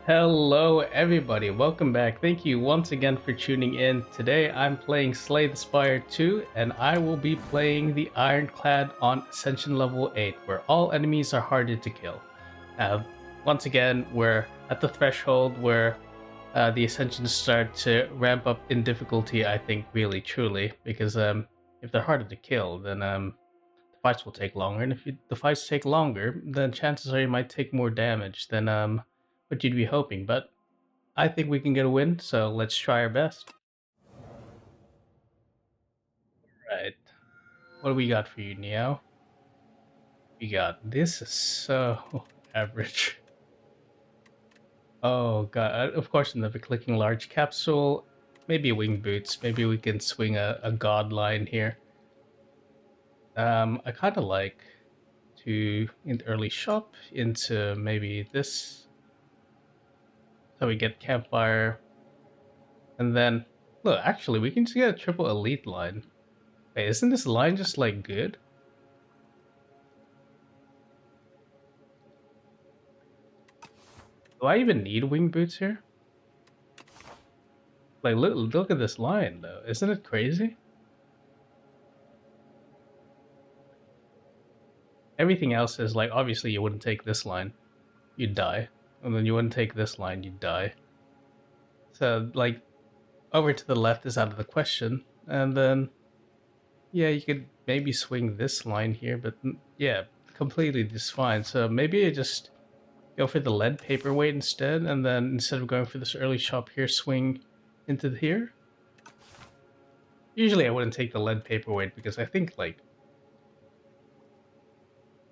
Hello, everybody. Welcome back. Thank you once again for tuning in. Today I'm playing Slay the Spire 2, and I will be playing the Ironclad on Ascension level 8, where all enemies are harder to kill. Once again, we're at the threshold where the Ascensions start to ramp up in difficulty, I think, really, truly, because if they're harder to kill, then the fights will take longer, and if the fights take longer, then chances are you might take more damage than what you'd be hoping. But I think we can get a win, so let's try our best. Right. What do we got for you, Neo? We got this is so average. Oh god, of course never clicking large capsule. Maybe wing boots. Maybe we can swing a god line here. I kinda like to in the early shop into maybe this. So we get campfire. And then look, actually we can just get a triple elite line. Wait, isn't this line just like good? Do I even need wing boots here? Like, look at this line, though. Isn't it crazy? Everything else is like, obviously, you wouldn't take this line, you'd die. And then you wouldn't take this line, you'd die. So, like, over to the left is out of the question. And then, yeah, you could maybe swing this line here, but yeah, completely just fine. So maybe I just go for the lead paperweight instead, and then instead of going for this early chop here, swing into here. Usually I wouldn't take the lead paperweight because I think like,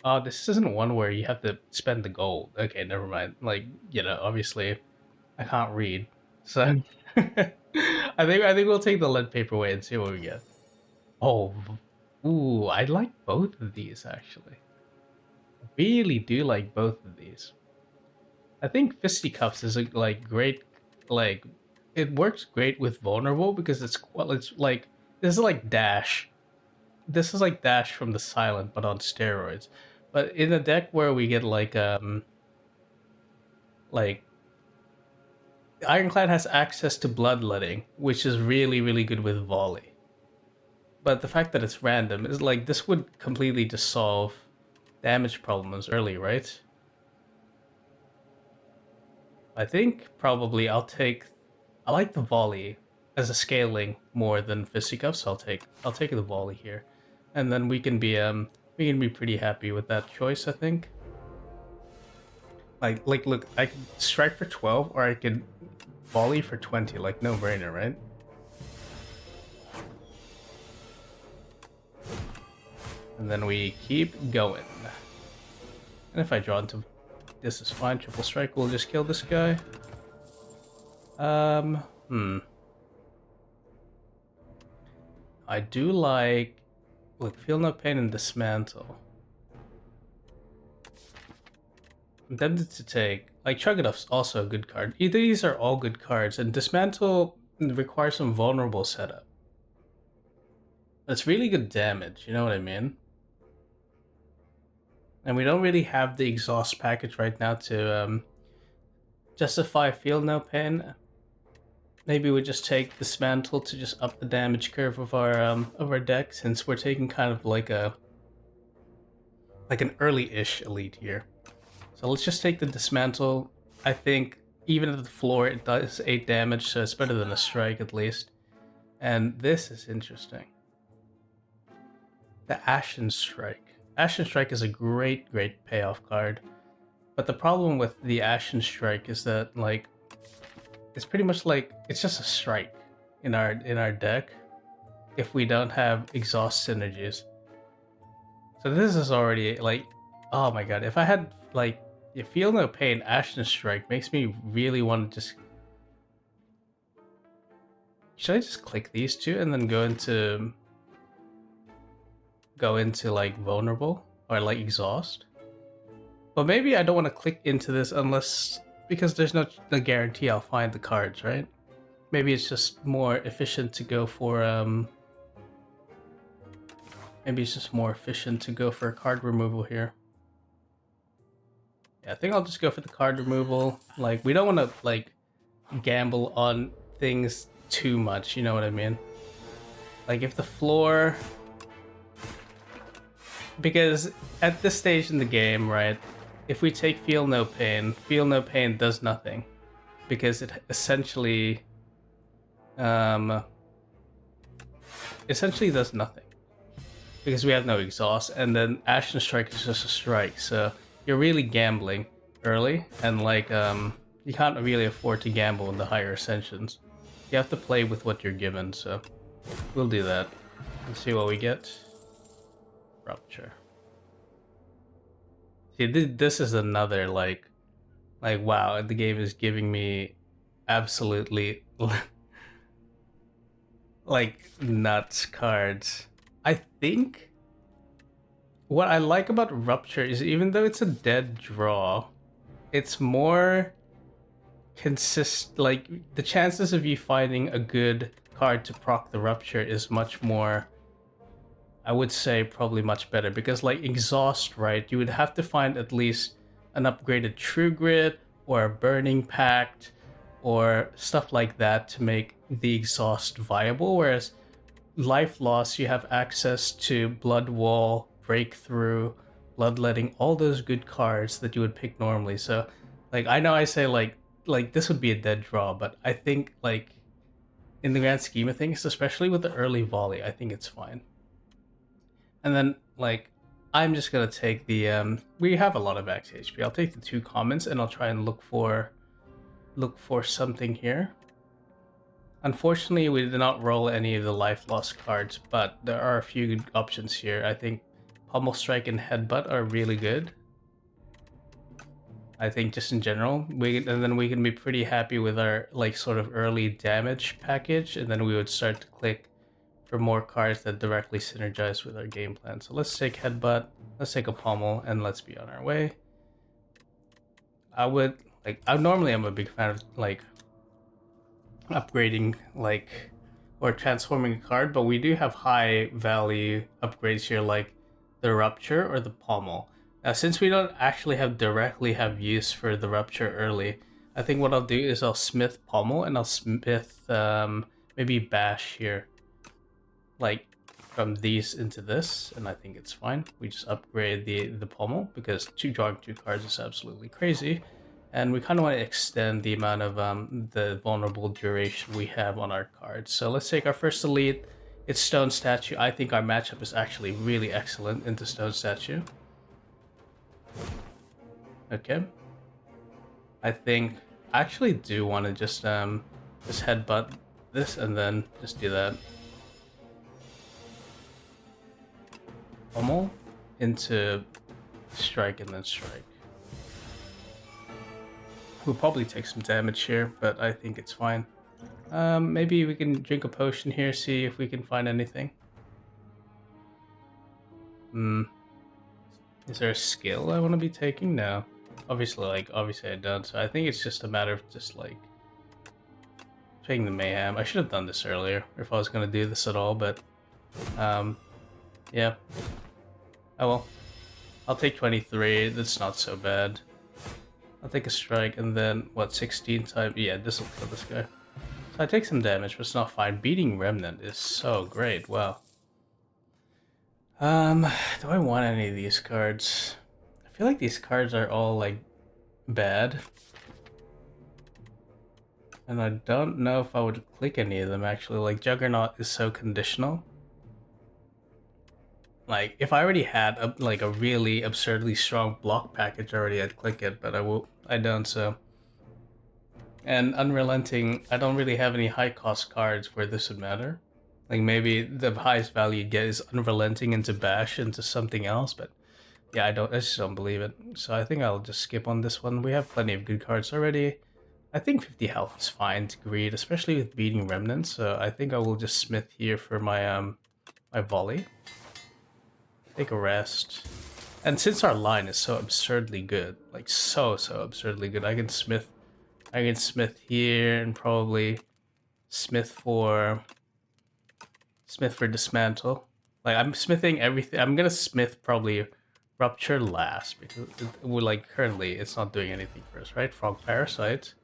oh, this isn't one where you have to spend the gold. Okay, never mind. Like, obviously I can't read, so I think we'll take the lead paperweight and see what we get. Oh, ooh, I like both of these actually. I really do like both of these. I think fisticuffs is a like great, like it works great with vulnerable because it's like this is like dash. This is like dash from the silent but on steroids. But in a deck where we get like Ironclad has access to bloodletting, which is really really good with volley. But the fact that it's random is like this would completely just solve damage problems early, right? I think probably I like the volley as a scaling more than fisticuffs. So I'll take the volley here, and then we can be pretty happy with that choice. I think. Like look, I could strike for 12, or I could volley for 20. Like no brainer, right? And then we keep going. And if I draw into this is fine. Triple strike will just kill this guy. Hmm. I do like look, feel no pain and dismantle. I'm tempted to take like Chug It Up's also a good card. Either these are all good cards, and dismantle requires some vulnerable setup. That's really good damage, you know what I mean? And we don't really have the exhaust package right now to justify feel no pain. Maybe we just take dismantle to just up the damage curve of our deck, since we're taking kind of like an early-ish elite here. So let's just take the dismantle. I think even at the floor it does 8 damage, so it's better than a strike at least. And this is interesting. The Ashen Strike. Ashen Strike is a great, great payoff card. But the problem with the Ashen Strike is that like it's pretty much like it's just a strike in our deck if we don't have exhaust synergies. So this is already like, oh my god, if I had like you feel no pain, Ashen Strike makes me really want to just. Should I just click these two and then go into like vulnerable or like exhaust? But maybe I don't want to click into this unless because there's no guarantee I'll find the cards, right? Maybe it's just more efficient to go for maybe it's just more efficient to go for card removal here. Yeah, I think I'll just go for the card removal. Like, we don't want to, like, gamble on things too much, you know what I mean? Like, if the floor... Because at this stage in the game, right, if we take Feel No Pain does nothing. Because it essentially does nothing because we have no exhaust, and then Ashen Strike is just a strike, so you're really gambling early, and like you can't really afford to gamble in the higher ascensions. You have to play with what you're given, so we'll do that. Let's see what we get. Rupture. See, this is another like wow, the game is giving me absolutely like nuts cards. I think what I like about Rupture is even though it's a dead draw, it's more like the chances of you finding a good card to proc the Rupture is much more, I would say probably much better, because like Exhaust, right, you would have to find at least an upgraded True Grit or a Burning Pact or stuff like that to make the Exhaust viable, whereas Life Loss, you have access to Blood Wall, Breakthrough, Bloodletting, all those good cards that you would pick normally. So, like, I know I say like this would be a dead draw, but I think like in the grand scheme of things, especially with the early volley, I think it's fine. And then like I'm just gonna take the we have a lot of max HP. I'll take the 2 commons and I'll try and look for something here. Unfortunately, we did not roll any of the life loss cards, but there are a few good options here. I think Pummel Strike and Headbutt are really good. I think just in general, and then we can be pretty happy with our like sort of early damage package, and then we would start to click for more cards that directly synergize with our game plan. So let's take Headbutt, let's take a Pummel, and let's be on our way. Normally I'm a big fan of like upgrading or transforming a card, but we do have high value upgrades here like the Rupture or the Pommel. Now since we don't actually directly have use for the Rupture early, I think what I'll do is I'll smith Pommel and I'll smith maybe Bash here, like from these into this, and I think it's fine. We just upgrade the Pommel because drawing 2 cards is absolutely crazy. And we kind of want to extend the amount of the vulnerable duration we have on our cards. So let's take our first elite. It's Stone Statue. I think our matchup is actually really excellent into Stone Statue. Okay. I think I actually do want to just headbutt this and then just do that. Pummel into strike and then strike. We'll probably take some damage here, but I think it's fine. Maybe we can drink a potion here, see if we can find anything. Is there a skill I want to be taking? No. Obviously I don't, so I think it's just a matter of just like taking the Mayhem. I should have done this earlier if I was going to do this at all, but yeah. Oh well. I'll take 23, that's not so bad. I'll take a strike and then, what, 16 type? Yeah, this will kill this guy. So I take some damage, but it's not fine. Beating Remnant is so great, wow. Do I want any of these cards? I feel like these cards are all, like, bad. And I don't know if I would click any of them, actually. Like, Juggernaut is so conditional. Like, if I already had a really absurdly strong block package already, I'd click it, but I don't, so. And Unrelenting, I don't really have any high cost cards where this would matter. Like, maybe the highest value you get is Unrelenting into Bash into something else, but yeah, I just don't believe it. So I think I'll just skip on this one. We have plenty of good cards already. I think 50 health is fine to greed, especially with Beating Remnant, so I think I will just smith here for my my Volley. Take a rest. And since our line is so absurdly good, like so absurdly good, I can smith here and probably smith for Dismantle. Like I'm smithing everything. I'm gonna smith probably Rupture last because we're like currently it's not doing anything for us, right? Frog Parasite.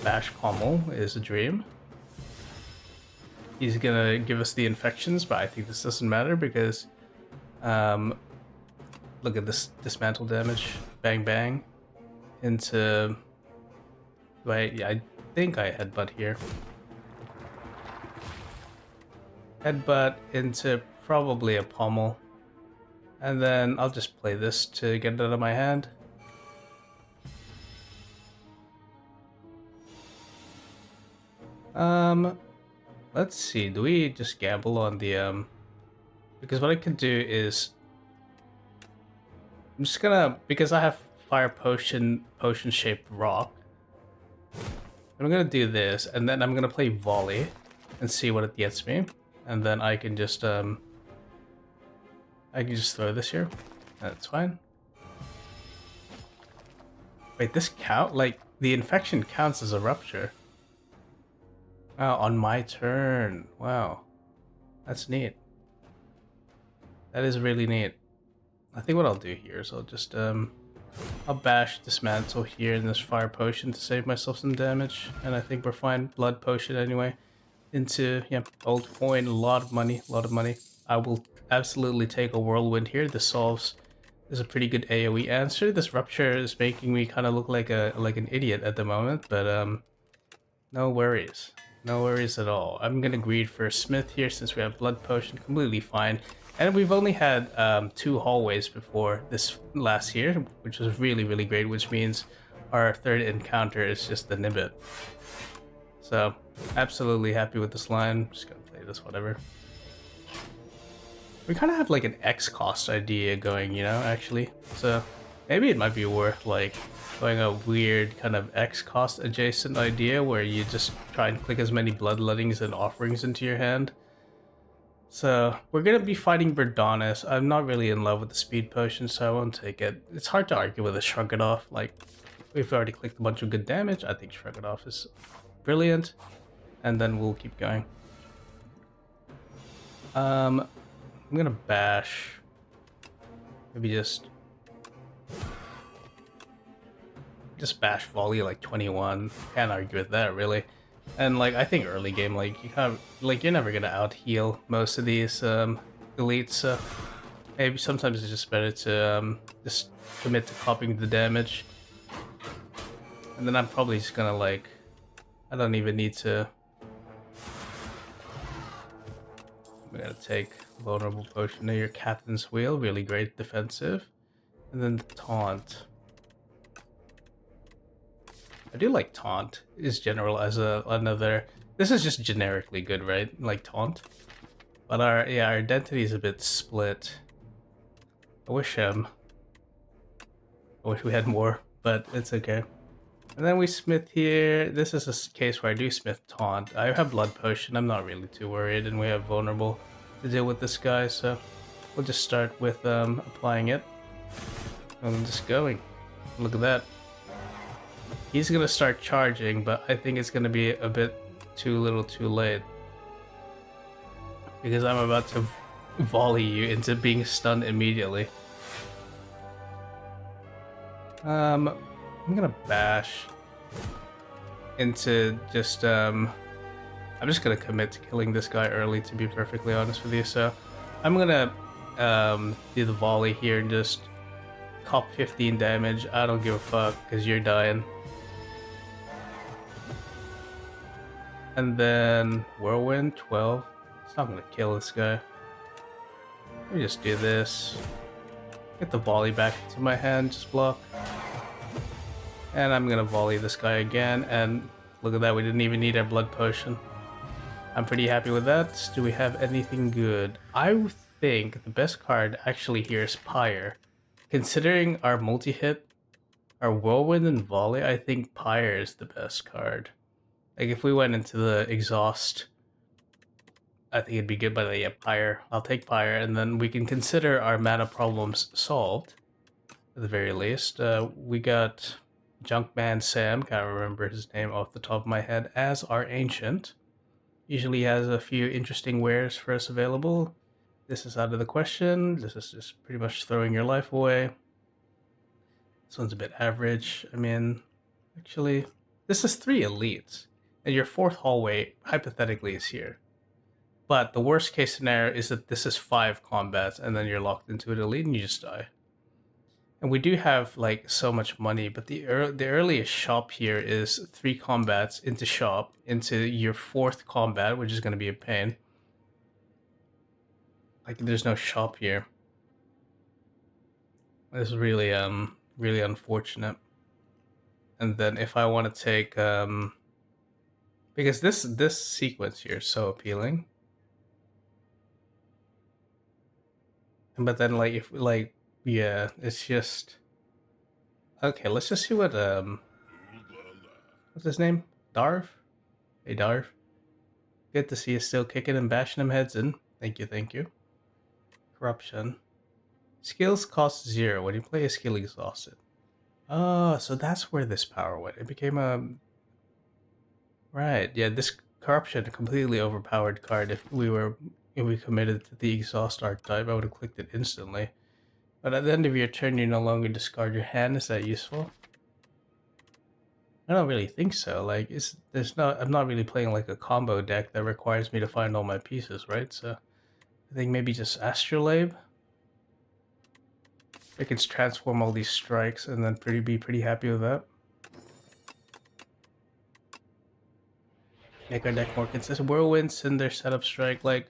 Bash Pommel is a dream. He's gonna give us the infections, but I think this doesn't matter because look at this dismantle damage. Bang bang. Into yeah, I think I headbutt here. Headbutt into probably a pommel. And then I'll just play this to get it out of my hand. Let's see. Do we just gamble on the because what I can do is I'm just gonna, because I have fire potion shaped rock, I'm gonna do this and then I'm gonna play volley and see what it gets me, and then I can just throw this here. That's fine. Wait, this count, like the infection counts as a rupture. Wow, on my turn. Wow. That's neat. That is really neat. I think what I'll do here is I'll just I'll bash dismantle here in this fire potion to save myself some damage, and I think we're fine. Blood potion anyway. Into old coin, a lot of money, I will absolutely take a whirlwind here. This solves is a pretty good AoE answer. This rupture is making me kind of look like an idiot at the moment, but no worries. No worries at all. I'm gonna greed for a smith here since we have blood potion, completely fine. And we've only had 2 hallways before this last here, which was really, really great, which means our third encounter is just the Nibbit. So, absolutely happy with this line. Just gonna play this, whatever. We kind of have like an X cost idea going, you know, actually. So, maybe it might be worth like going a weird kind of X cost adjacent idea where you just try and click as many bloodlettings and offerings into your hand. So we're gonna be fighting Verdonis. I'm not really in love with the speed potion, so I won't take it. It's hard to argue with a Shrug It Off. Like, we've already clicked a bunch of good damage. I think Shrug It Off is brilliant, and then we'll keep going. I'm gonna bash. Maybe just bash volley like 21. Can't argue with that really. And like I think early game, like you have like you're never gonna out heal most of these elites, so maybe sometimes it's just better to just commit to copying the damage. And then I'm probably just gonna like I don't even need to. I'm gonna take vulnerable potion to your captain's wheel, really great defensive. And then the taunt. I do like taunt is general as another. This is just generically good, right? Like taunt, but our identity is a bit split. I wish we had more, but it's okay. And then we smith here. This is a case where I do smith taunt. I have blood potion. I'm not really too worried, and we have vulnerable to deal with this guy, so we'll just start with applying it and just going. Look at that. He's gonna start charging, but I think it's gonna be a bit too little too late. Because I'm about to volley you into being stunned immediately. I'm gonna bash into just I'm just gonna commit to killing this guy early, to be perfectly honest with you. So I'm gonna do the volley here and just cop 15 damage. I don't give a fuck because you're dying. And then whirlwind 12. It's not gonna kill this guy. Let me just do this. Get the volley back into my hand, just block. And I'm gonna volley this guy again, and look at that, we didn't even need our blood potion. I'm pretty happy with that. Do we have anything good? I think the best card actually here is Spire. Considering our multi-hit, our whirlwind and volley, I think Spire is the best card. Like if we went into the exhaust, I think it'd be good, but yeah, Spire. I'll take Spire, and then we can consider our mana problems solved, at the very least. We got Junkman Sam, can't remember his name off the top of my head, as our Ancient. Usually has a few interesting wares for us available. This is out of the question. This is just pretty much throwing your life away. This one's a bit average. I mean, actually, this is 3 elites, and your 4th hallway, hypothetically, is here. But the worst case scenario is that this is 5 combats, and then you're locked into an elite and you just die. And we do have like so much money, but the earliest shop here is 3 combats into shop into your 4th combat, which is going to be a pain. Like there's no shop here. This is really really unfortunate. And then if I want to take because this sequence here is so appealing. But then like if like yeah, it's just okay, let's just see what what's his name? Darv? Hey Darv. Good to see you still kicking and bashing them heads in. Thank you, thank you. Corruption. Skills cost 0 when you play a skill exhausted. Oh, so that's where this power went. It became a right. Yeah, this corruption completely overpowered card. If we committed to the exhaust archetype, I would have clicked it instantly. But at the end of your turn, you no longer discard your hand. Is that useful? I don't really think so. Like, I'm not really playing like a combo deck that requires me to find all my pieces, right? So, I think maybe just Astrolabe. I can transform all these strikes and then be pretty happy with that. Make our deck more consistent. Whirlwinds and their setup strike, like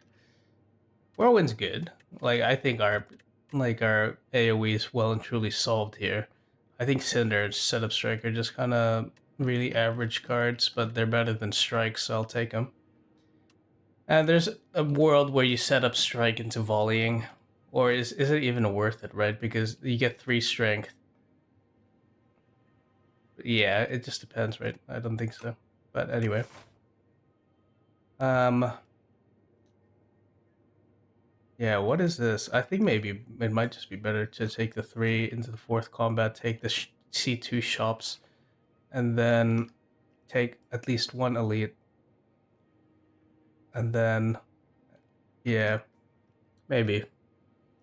Whirlwind's good. Like I think our AoE is well and truly solved here. I think Cinder and setup strike are just kind of really average cards, but they're better than strikes, so I'll take them. And there's a world where you set up strike into volleying, or is it even worth it, right? Because you get 3 strength. Yeah, it just depends, right? I don't think so. But anyway. Yeah, what is this? I think maybe it might just be better to take the 3 into the 4th combat, take the C2 shops, and then take at least 1 elite. And then, yeah, maybe.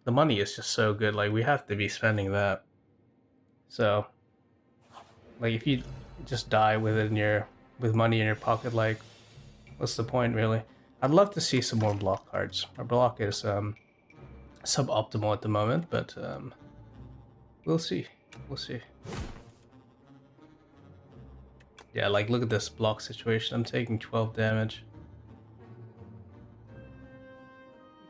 The money is just so good, like we have to be spending that. So, like if you just die with money in your pocket, like what's the point really? I'd love to see some more block cards. Our block is suboptimal at the moment, but we'll see. We'll see. Yeah, like look at this block situation. I'm taking 12 damage.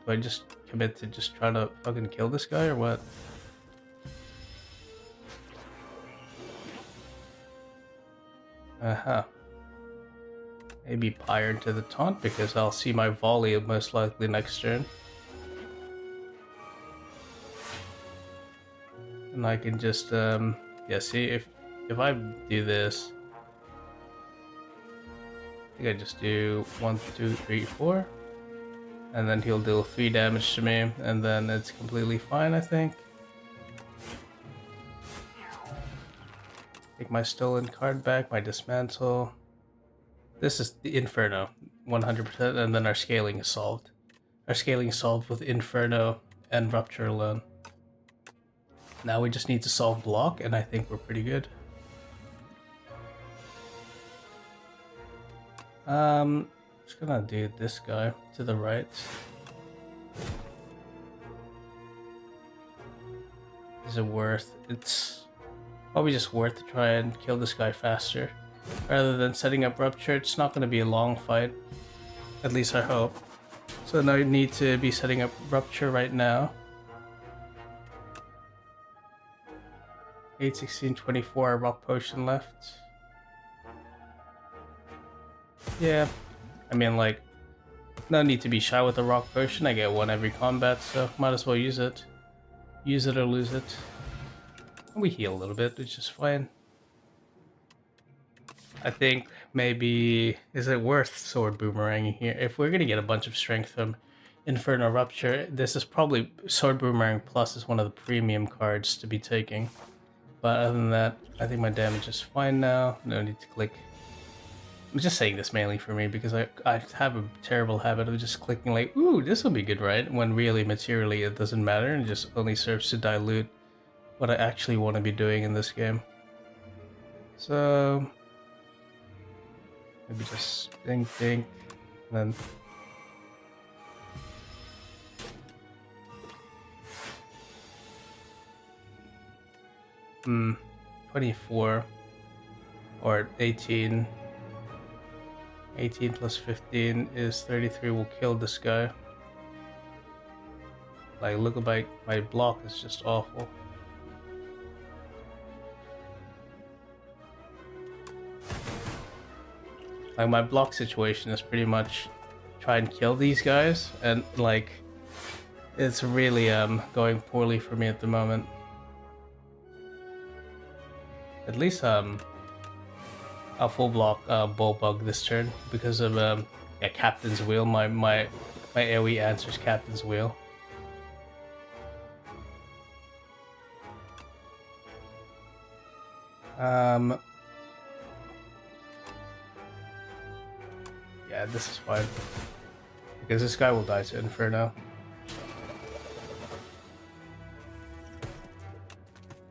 Do I just commit to just trying to fucking kill this guy or what? Uh-huh. Maybe Pyre into the taunt because I'll see my volley most likely next turn. And I can just yeah, see if I do this, I think I just do 1, 2, 3, 4, and then he'll deal 3 damage to me, and then it's completely fine, I think. Take my stolen card back, my dismantle. This is the Inferno, 100%, and then our scaling is solved. Our scaling is solved with Inferno and Rupture alone. Now we just need to solve block, and I think we're pretty good. Just gonna do this guy to the right. Is it worth? It's probably just worth to try and kill this guy faster. Rather than setting up Rupture, it's not going to be a long fight. At least I hope. So now you need to be setting up Rupture right now. 8, 16, 24, Rock Potion left. Yeah, I mean like, no need to be shy with the Rock Potion. I get 1 every combat, so might as well use it. Use it or lose it. We heal a little bit, which is fine. I think maybe, is it worth Sword Boomeranging here? If we're gonna get a bunch of strength from Inferno Rupture, this is probably Sword Boomerang Plus is one of the premium cards to be taking. But other than that, I think my damage is fine now. No need to click I'm just saying this mainly for me because I have a terrible habit of just clicking like, ooh, this will be good, right? When really, materially, it doesn't matter and just only serves to dilute what I actually want to be doing in this game. So maybe just think, and then Hmm, 24 or 18. 18 plus 15 is 33. Will kill this guy. Like, look at my block is just awful. Like, my block situation is pretty much try and kill these guys, and like, it's really going poorly for me at the moment. At least I'll full block bull bug this turn because of yeah, Captain's Wheel. My AoE answers Captain's Wheel. Yeah, this is fine. Because this guy will die to Inferno.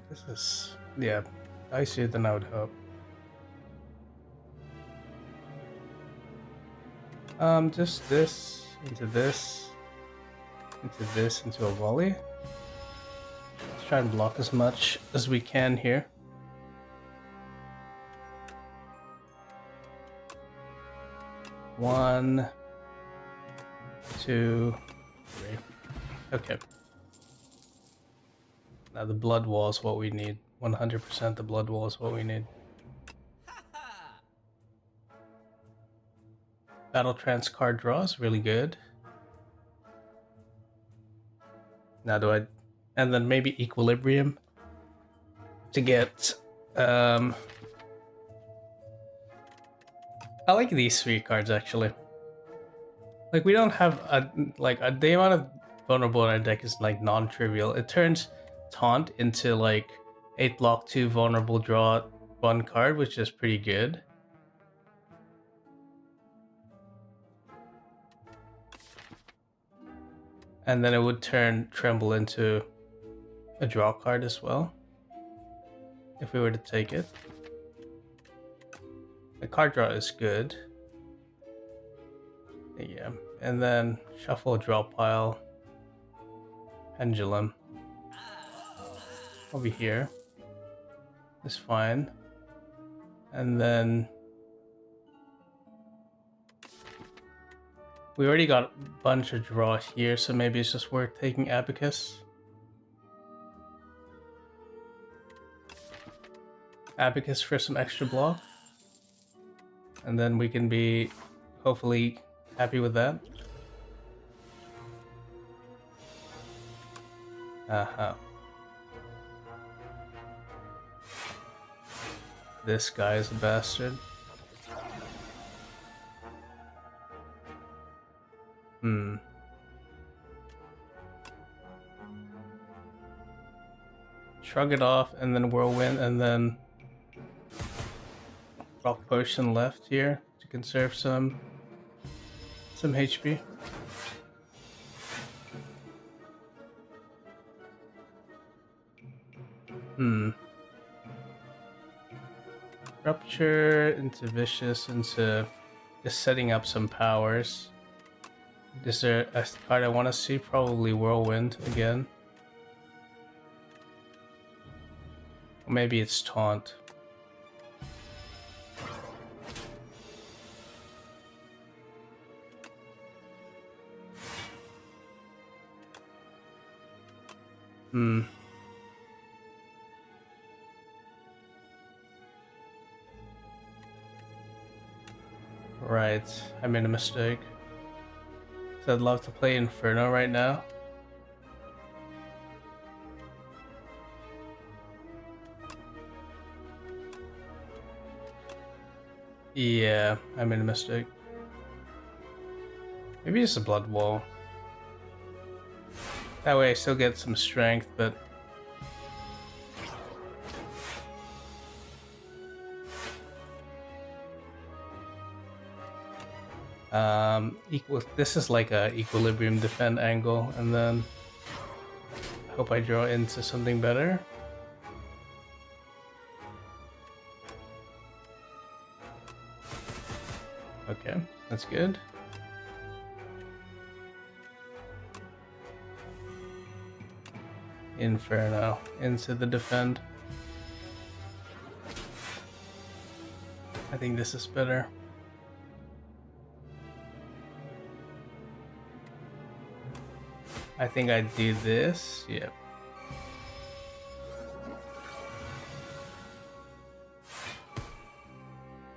This is, yeah, dicier than I would hope. Just this, into this, into a volley. Let's try and block as much as we can here. One, two, three. Okay. Now the blood wall is what we need. 100% the blood wall is what we need. Battle Trance card draw is really good. Now do I... And then maybe Equilibrium to get... I like these three cards actually. Like, we don't have a... Like, the amount of vulnerable in our deck is like non-trivial. It turns Taunt into like 8 block 2 vulnerable draw 1 card, which is pretty good. And then it would turn Tremble into a draw card as well, if we were to take it. The card draw is good. Yeah, and then shuffle, draw pile, pendulum. Over here is fine. And then we already got a bunch of draw here, so maybe it's just worth taking Abacus. Abacus for some extra block. And then we can be hopefully happy with that. This guy is a bastard. Shrug it off, and then Whirlwind, and then Rock Potion left here to conserve some HP. Rupture into Vicious, into just setting up some powers. Is there a card I want to see? Probably Whirlwind again. Or maybe it's Taunt. Right, I made a mistake. So I'd love to play Inferno right now. Yeah, I made a mistake. Maybe just a Blood Wall. That way I still get some strength, but... This is like a equilibrium defend angle, and then hope I draw into something better. Okay, that's good. Inferno into the defend. I think this is better. I think I do this. Yep.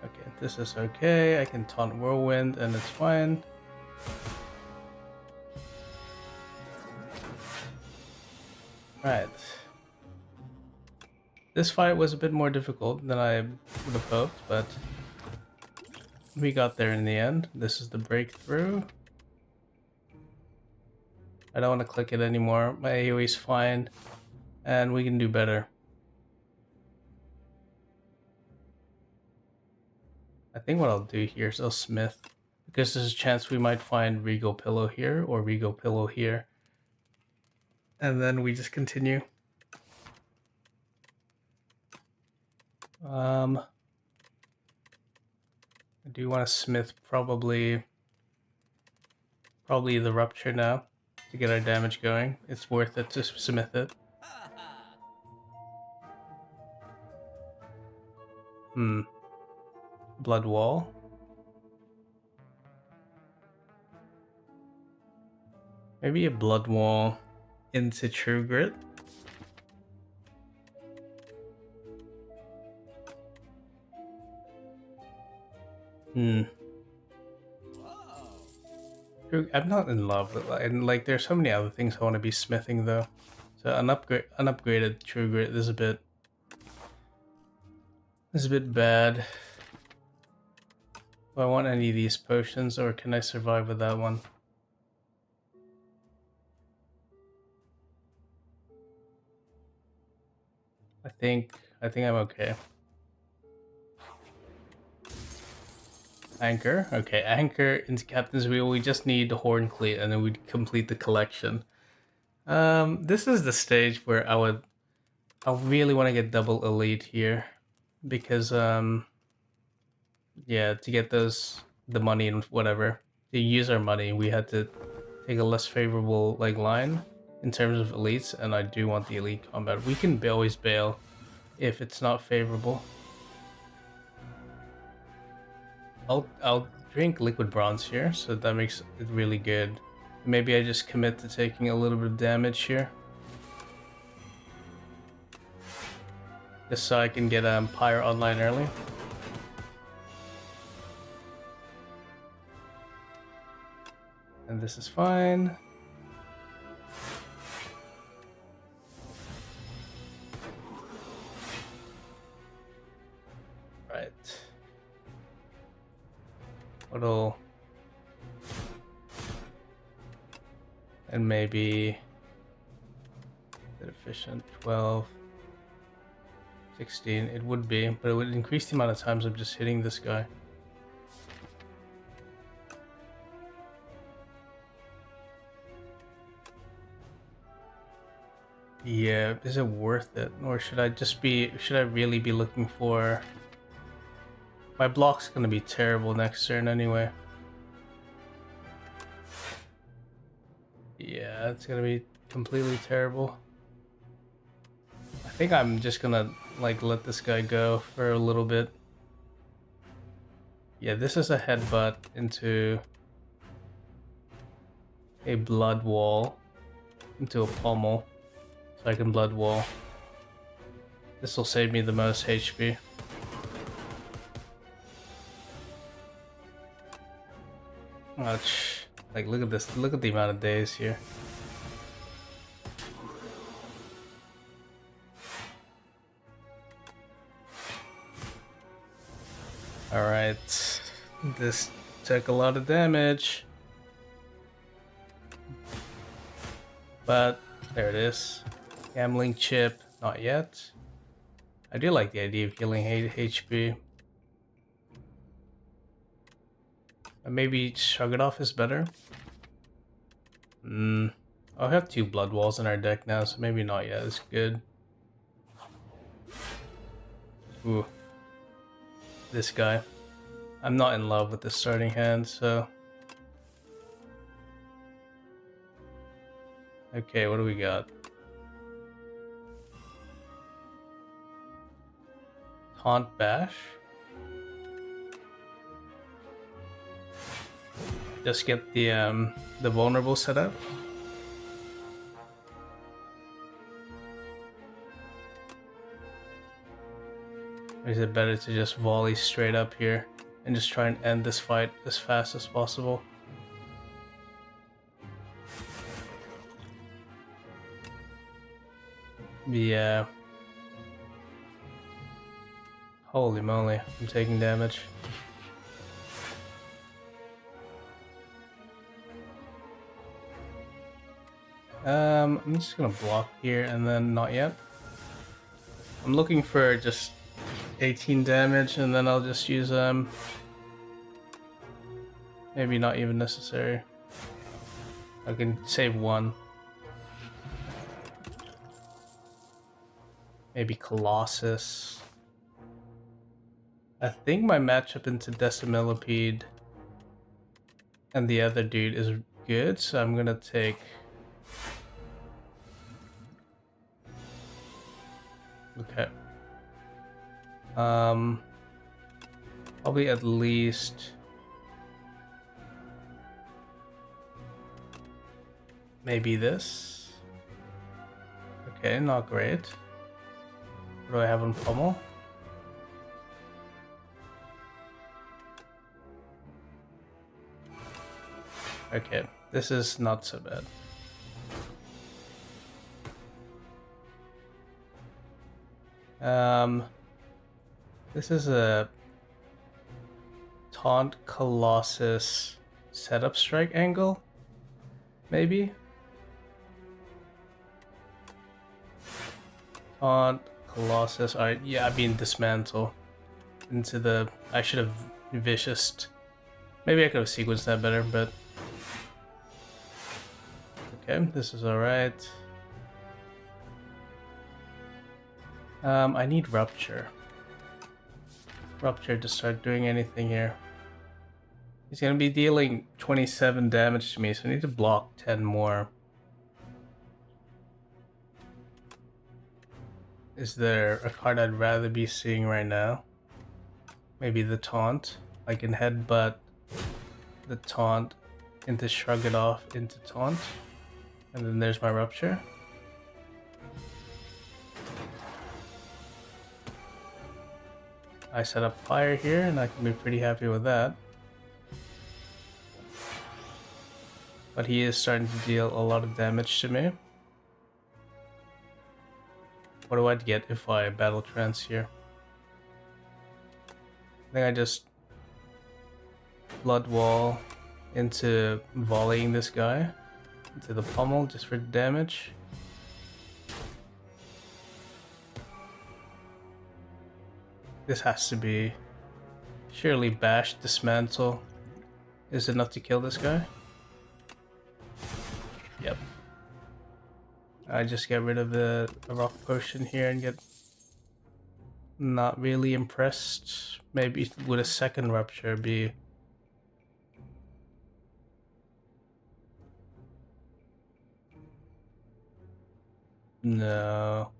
Okay, this is okay. I can taunt Whirlwind and it's fine. Right. This fight was a bit more difficult than I would have hoped, but we got there in the end. This is the breakthrough. I don't want to click it anymore. My AoE is fine, and we can do better. I think what I'll do here is I'll smith, because there's a chance we might find Regal Pillow here or Regal Pillow here. And then we just continue. I do want to smith probably the Rupture now to get our damage going. It's worth it to smith it. Blood Wall. Maybe a Blood Wall into True Grit. I'm not in love with it. And like there's so many other things I want to be smithing though. So an upgraded True Grit is a bit bad. Do I want any of these potions or can I survive with that one? I think I'm okay. Anchor. Okay, anchor into Captain's Wheel. We just need the Horn Cleat and then we'd complete the collection. This is the stage where I really want to get double elite here. Because yeah, to get the money and whatever. To use our money, we had to take a less favorable like line in terms of elites, and I do want the elite combat. We can always bail if it's not favorable. I'll drink liquid bronze here, so that makes it really good. Maybe I just commit to taking a little bit of damage here. Just so I can get Pyre online early. And this is fine. Right. What'll... And maybe... efficient, 12... 16, it would be, but it would increase the amount of times I'm just hitting this guy. Yeah, is it worth it? Or should I really be looking for... My block's gonna be terrible next turn anyway. Yeah, it's gonna be completely terrible. I think I'm just gonna like let this guy go for a little bit. Yeah, this is a headbutt into a blood wall, into a pommel, so I can blood wall. This will save me the most HP. Ouch. Like, look at this. Look at the amount of days here. Alright. This took a lot of damage. But, there it is. Gambling chip. Not yet. I do like the idea of healing HP. Maybe Shrug It Off is better. I'll have 2 Blood Walls in our deck now, so maybe not yet. It's good. Ooh. This guy. I'm not in love with the starting hand, so... Okay, what do we got? Taunt Bash? Just get the vulnerable set up. Or is it better to just volley straight up here and just try and end this fight as fast as possible? Yeah. Holy moly, I'm taking damage. I'm just gonna block here and then not yet. I'm looking for just 18 damage and then I'll just use maybe not even necessary. I can save 1. Maybe Colossus. I think my matchup into Decimillipede and the other dude is good, so I'm gonna take... Okay. Probably at least... maybe this. Okay, not great. What do I have on Pommel? Okay, this is not so bad. This is a Taunt Colossus setup strike angle, maybe? Taunt Colossus, alright, yeah, I mean Dismantle into the... I should have Vicious. Maybe I could have sequenced that better, but... Okay, this is alright. I need Rupture. Rupture to start doing anything here. He's gonna be dealing 27 damage to me, so I need to block 10 more. Is there a card I'd rather be seeing right now? Maybe the Taunt. I can headbutt the Taunt into Shrug It Off into Taunt. And then there's my Rupture. I set up Fire here, and I can be pretty happy with that. But he is starting to deal a lot of damage to me. What do I get if I Battle Trance here? I think I just Blood Wall into volleying this guy into the pommel just for damage. This has to be... surely Bash, Dismantle is enough to kill this guy. Yep. I just get rid of the Rock Potion here and get... not really impressed. Maybe would a second Rupture be... No.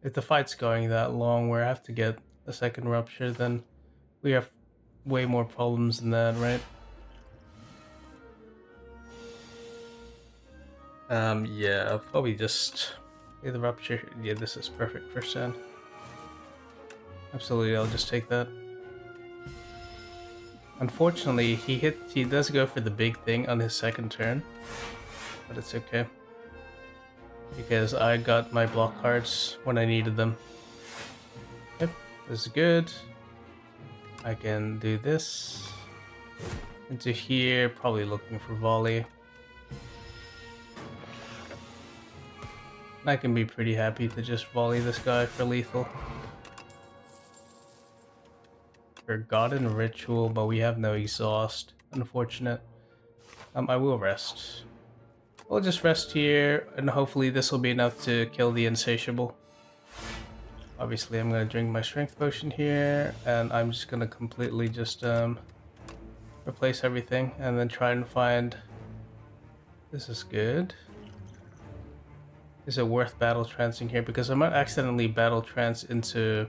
If the fight's going that long where I have to get a second Rupture, then we have way more problems than that, right? Yeah, I'll probably just get the Rupture. Yeah, this is perfect for Sen. Absolutely, I'll just take that. Unfortunately, he does go for the big thing on his second turn, but it's okay. Because I got my block cards when I needed them. Yep, this is good. I can do this. Into here, probably looking for Volley. I can be pretty happy to just volley this guy for lethal. Forgotten Ritual, but we have no exhaust. Unfortunate. I will rest. We'll just rest here, and hopefully this will be enough to kill the Insatiable. Obviously, I'm going to drink my strength potion here, and I'm just going to completely just replace everything, and then try and find... This is good. Is it worth battle trancing here? Because I might accidentally battle trance into...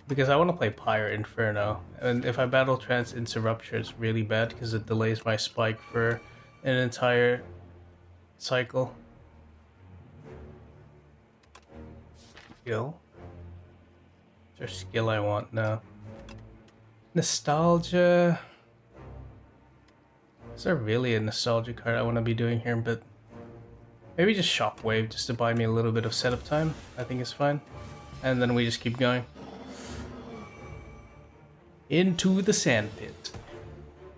Because I want to play Pyre Inferno, and if I battle trance into Rupture, it's really bad because it delays my spike for an entire cycle. Skill? Is there skill I want? No. Nostalgia. Is there really a nostalgia card I want to be doing here? But maybe just Shockwave just to buy me a little bit of setup time. I think it's fine. And then we just keep going. Into the sand pit.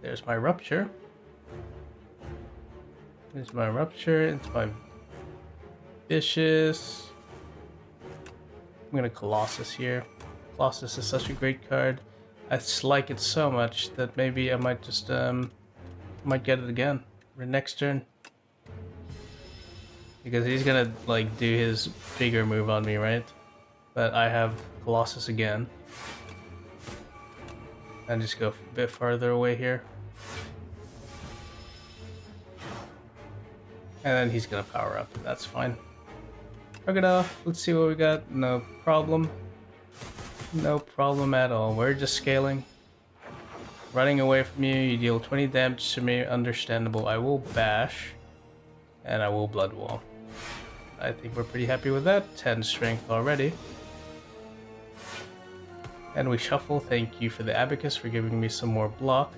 There's my Rupture. There's my Rupture. It's my Vicious. I'm gonna Colossus here. Colossus is such a great card. I like it so much that maybe I might just might get it again for next turn. Because he's gonna like do his bigger move on me, right? But I have Colossus again. And just go a bit farther away here. And then he's gonna power up, that's fine. Crocodile, let's see what we got. No problem. No problem at all. We're just scaling. Running away from you, you deal 20 damage to me, understandable. I will bash. And I will blood wall. I think we're pretty happy with that. 10 strength already. And we shuffle. Thank you for the Abacus for giving me some more block.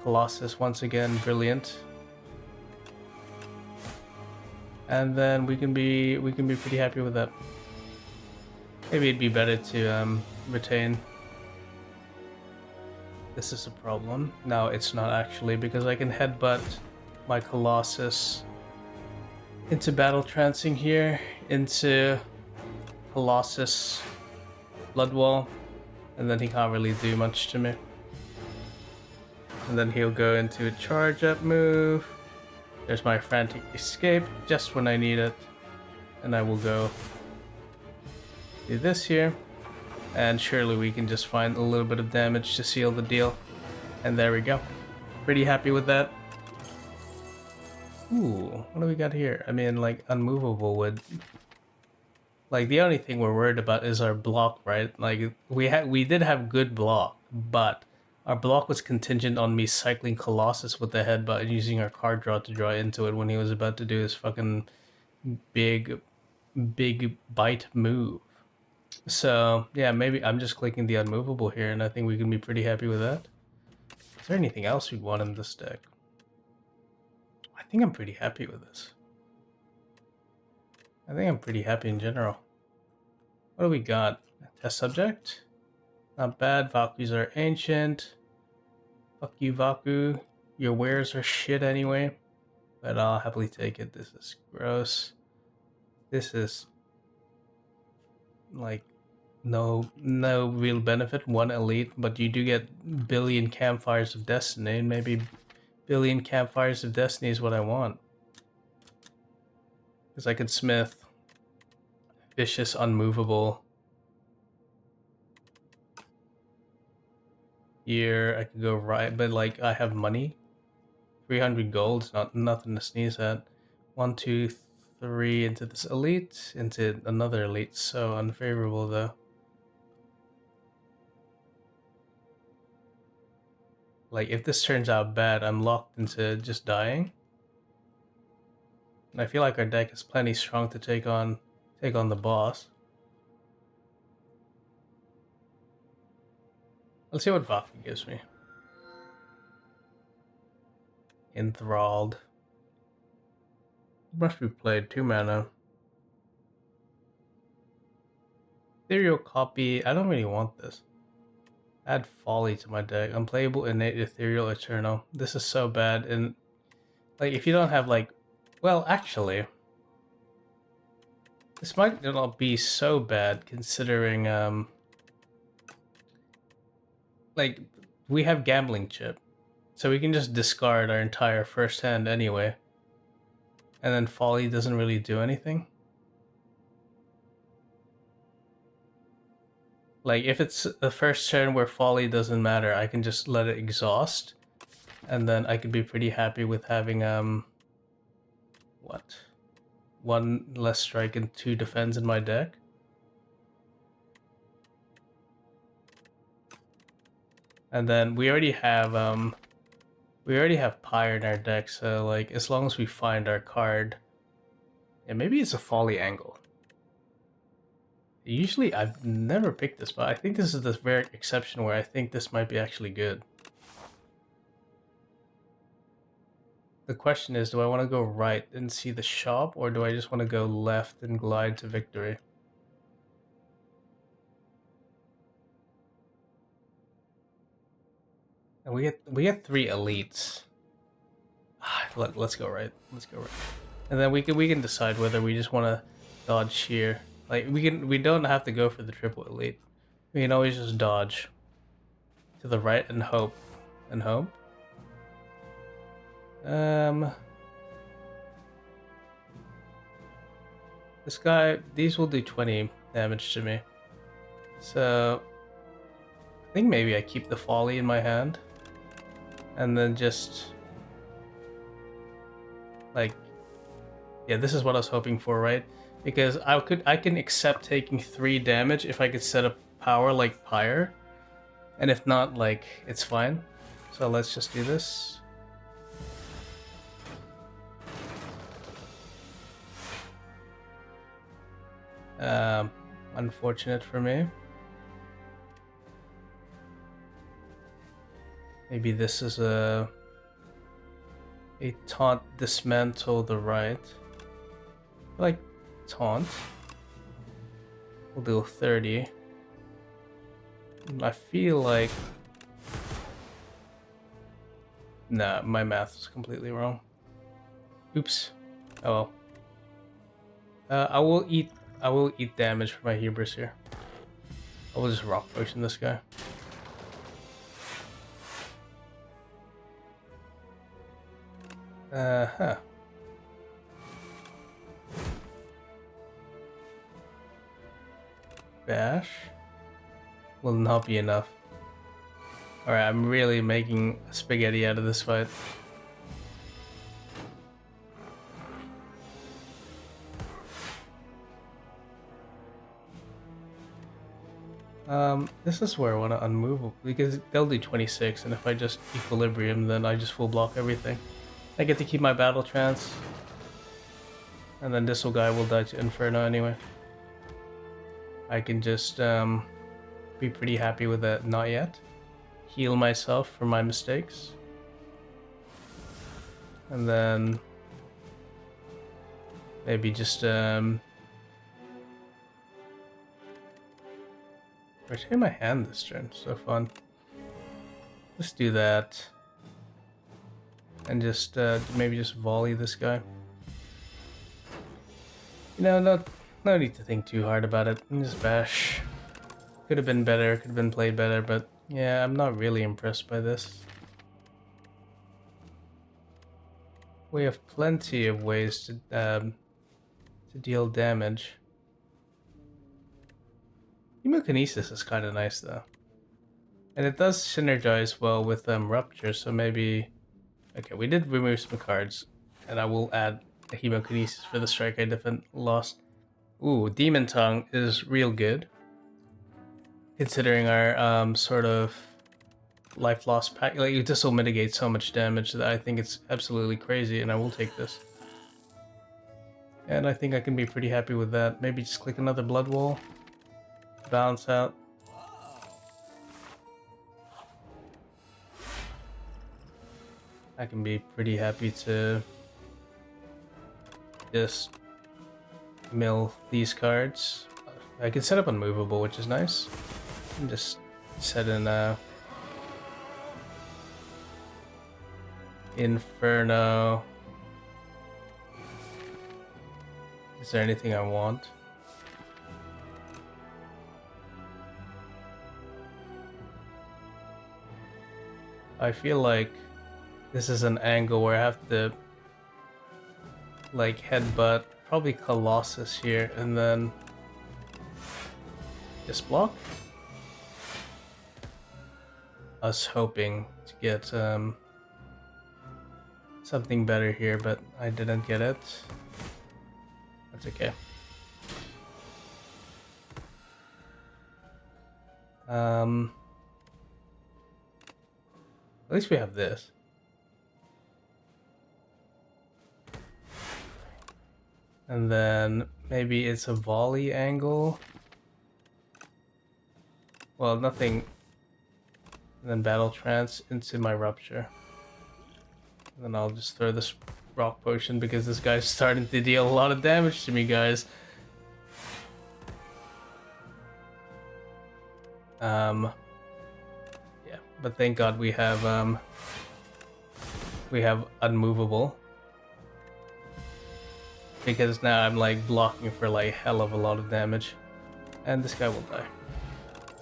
Colossus once again, brilliant. And then we can be pretty happy with that. Maybe it'd be better to retain. This is a problem. No, it's not actually, because I can headbutt my Colossus into battle trancing here, into Colossus blood wall, and then he can't really do much to me. And then he'll go into a charge up move. There's my frantic escape, just when I need it. And I will go do this here. And surely we can just find a little bit of damage to seal the deal. And there we go. Pretty happy with that. Ooh, what do we got here? I mean, like, unmovable would... Like, the only thing we're worried about is our block, right? Like, we did have good block, but... Our block was contingent on me cycling Colossus with the headbutt and using our card draw to draw into it when he was about to do his fucking big bite move. So, yeah, maybe I'm just clicking the unmovable here, and I think we can be pretty happy with that. Is there anything else we want in this deck? I think I'm pretty happy with this. I think I'm pretty happy in general. What do we got? Test subject? Not bad. Vakus are ancient. Fuck you, Vaku. Your wares are shit anyway. But I'll happily take it. This is gross. This is... like... No real benefit. One elite. But you do get billion campfires of destiny. And maybe billion campfires of destiny is what I want. Because I could smith. Vicious, unmovable. Here, I could go right, but like I have money. 300 gold, nothing to sneeze at. 1, 2, 3 into this elite, into another elite. So unfavorable though. Like if this turns out bad, I'm locked into just dying. And I feel like our deck is plenty strong to take on the boss. Let's see what Vaku gives me. Enthralled. Must be played 2 mana. Ethereal copy. I don't really want this. Add Folly to my deck. Unplayable, innate, ethereal, eternal. This is so bad. And like, if you don't have like, well, actually, this might not be so bad considering like, we have gambling chip, so we can just discard our entire first hand anyway. And then Folly doesn't really do anything. Like, if it's the first turn where Folly doesn't matter, I can just let it exhaust. And then I could be pretty happy with having, what? 1 less strike and 2 defense in my deck. And then we already have Pyre in our deck, so like as long as we find our card. Yeah, maybe it's a Folly angle. Usually I've never picked this, but I think this is the rare exception where I think this might be actually good. The question is, do I want to go right and see the shop, or do I just want to go left and glide to victory? And we get 3 elites. Let's go right. Let's go right. And then we can decide whether we just want to dodge here. Like we don't have to go for the triple elite. We can always just dodge to the right and hope. And hope. This guy, these will do 20 damage to me. So I think maybe I keep the Folly in my hand. And then just like, yeah, this is what I was hoping for, right? Because I can accept taking 3 damage if I could set up power like Pyre. And if not, like, it's fine. So let's just do this. Unfortunate for me. Maybe this is a taunt dismantle the right. Like taunt. We'll do 30. I feel like nah, my math is completely wrong. Oops. Oh well. I will eat damage for my hubris here. I will just rock potion this guy. Huh. Bash will not be enough. Alright, I'm really making spaghetti out of this fight. This is where I want to unmovable, because they'll do 26, and if I just equilibrium, then I just full block everything. I get to keep my battle trance, and then this guy will die to Inferno anyway. I can just be pretty happy with that. Not yet. Heal myself for my mistakes, and then maybe just retain my hand this turn. So fun. Let's do that. And just maybe just volley this guy. You know, no need to think too hard about it. And just bash. Could have been better, could have been played better, but yeah, I'm not really impressed by this. We have plenty of ways to deal damage. Hemokinesis is kind of nice though. And it does synergize well with Rupture, so maybe... Okay, we did remove some cards, and I will add a Hemokinesis for the strike I lost. Ooh, Demon Tongue is real good, considering our sort of life loss pack. Like, this will mitigate so much damage that I think it's absolutely crazy, and I will take this. And I think I can be pretty happy with that. Maybe just click another Blood Wall, balance out. I can be pretty happy to just mill these cards. I can set up unmovable, which is nice. And just set in Inferno. Is there anything I want? I feel like this is an angle where I have to like headbutt probably Colossus here and then just block. I was hoping to get something better here, but I didn't get it. That's okay. At least we have this. And then maybe it's a volley angle. Well, nothing. And then battle trance into my rupture. And then I'll just throw this rock potion because this guy's starting to deal a lot of damage to me, guys. Yeah, but thank God we have unmovable. Because now I'm like blocking for like hell of a lot of damage. And this guy will die.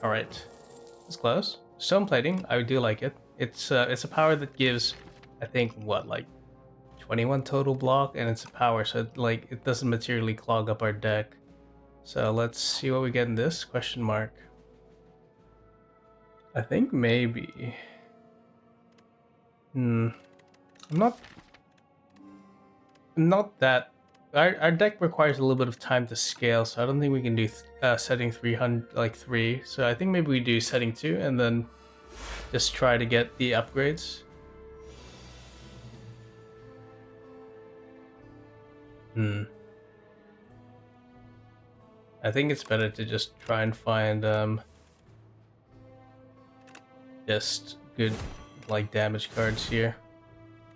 Alright. It's close. Stone plating, I do like it. It's a power that gives, I think, what, like 21 total block, and it's a power, so it doesn't materially clog up our deck. So let's see what we get in this, question mark. I think maybe... I'm not that... Our deck requires a little bit of time to scale, so I don't think we can do setting 300, like 3. So I think maybe we do setting 2, and then just try to get the upgrades. I think it's better to just try and find just good like damage cards here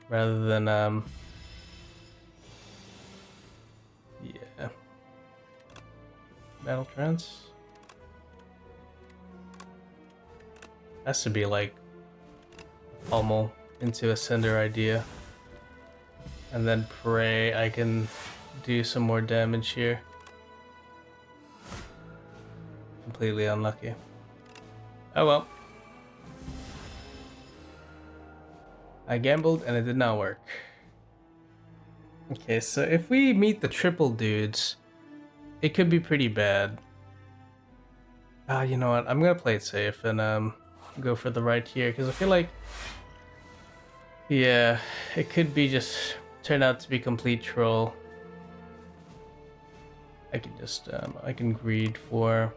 rather than yeah. Battle trance has to be like pummel into a Cinder idea, and then pray I can do some more damage here. Completely unlucky. Oh well. I gambled and it did not work. Okay, so if we meet the triple dudes, it could be pretty bad. You know what? I'm gonna play it safe and go for the right here, because I feel like, yeah, it could be just turn out to be complete troll. I can just I can greed for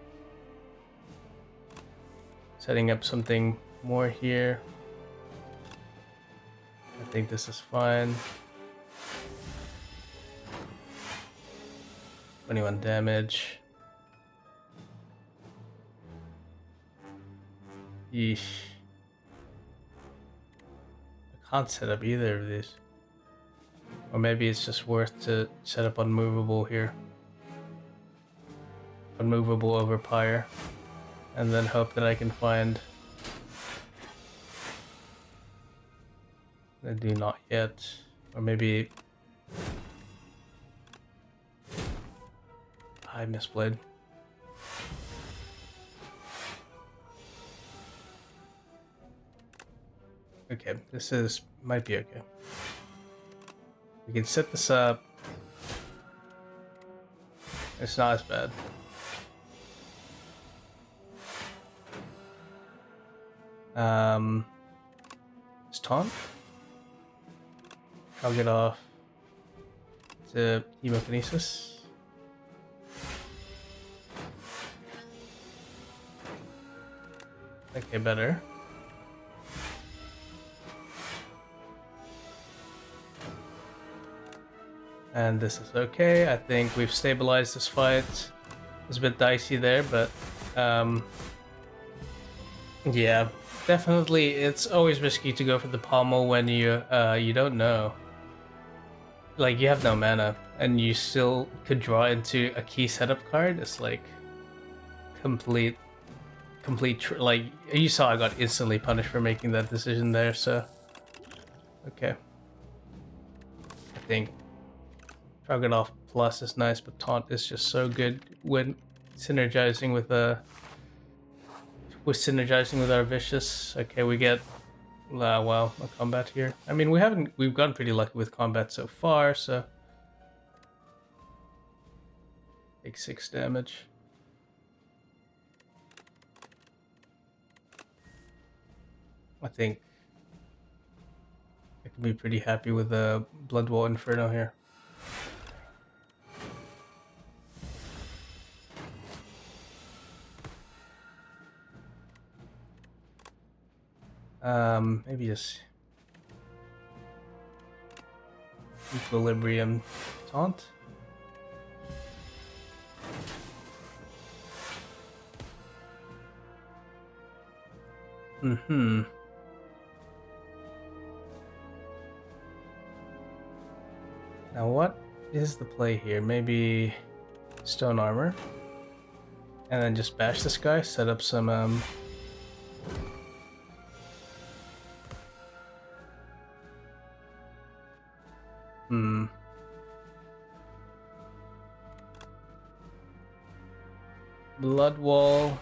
setting up something more here. I think this is fine. 21 damage. Yeesh. I can't set up either of these. Or maybe it's just worth to set up unmovable here. Unmovable over Pyre. And then hope that I can find... I do not yet. Or maybe... I misplayed. Okay, this might be okay. We can set this up. It's not as bad. It's taunt. I'll get off to Hemokinesis. Okay, better. And this is okay. I think we've stabilized this fight. It's a bit dicey there, but yeah, definitely it's always risky to go for the pommel when you don't know. Like, you have no mana and you still could draw into a key setup card. It's like complete like, you saw I got instantly punished for making that decision there, so okay. I think Dragunov Plus is nice, but Taunt is just so good when synergizing with our Vicious. Okay, we get Well, a combat here. I mean, we've gotten pretty lucky with combat so far, so take 6 damage. I think I can be pretty happy with the Bloodwall Inferno here. Maybe just Equilibrium Taunt. Mm-hmm. Now what is the play here? Maybe Stone Armor. And then just bash this guy, set up some Blood Wall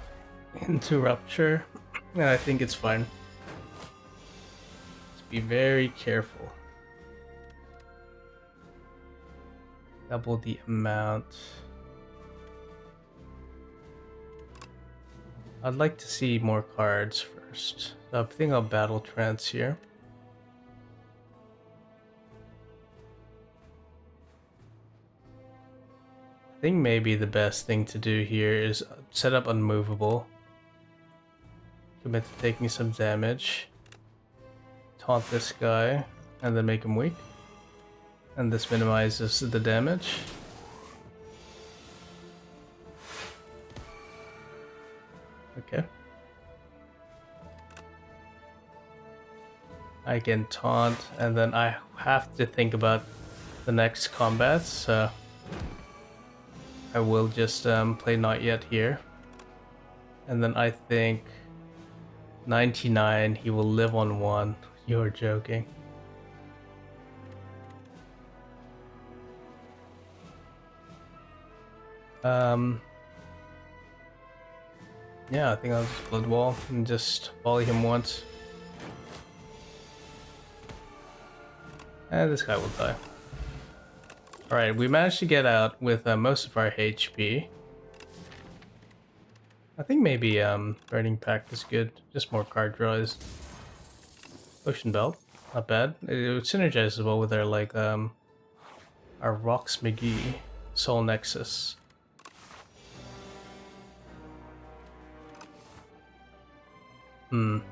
into Rupture. And I think it's fine. Just be very careful. Double the amount. I'd like to see more cards first. So I think I'll Battle Trance here. I think maybe the best thing to do here is set up Unmovable. Commit to taking some damage. Taunt this guy, and then make him weak. And this minimizes the damage. Okay. I can taunt, and then I have to think about the next combat, so I will just play Not Yet here. And then I think 99, he will live on 1. You're joking. Yeah, I think I'll just Blood Wall and just volley him once. And this guy will die. Alright, we managed to get out with most of our HP. I think maybe Burning Pact is good. Just more card draws. Ocean Belt, not bad. It would synergize as well with our our Rocks McGee Soul Nexus. Do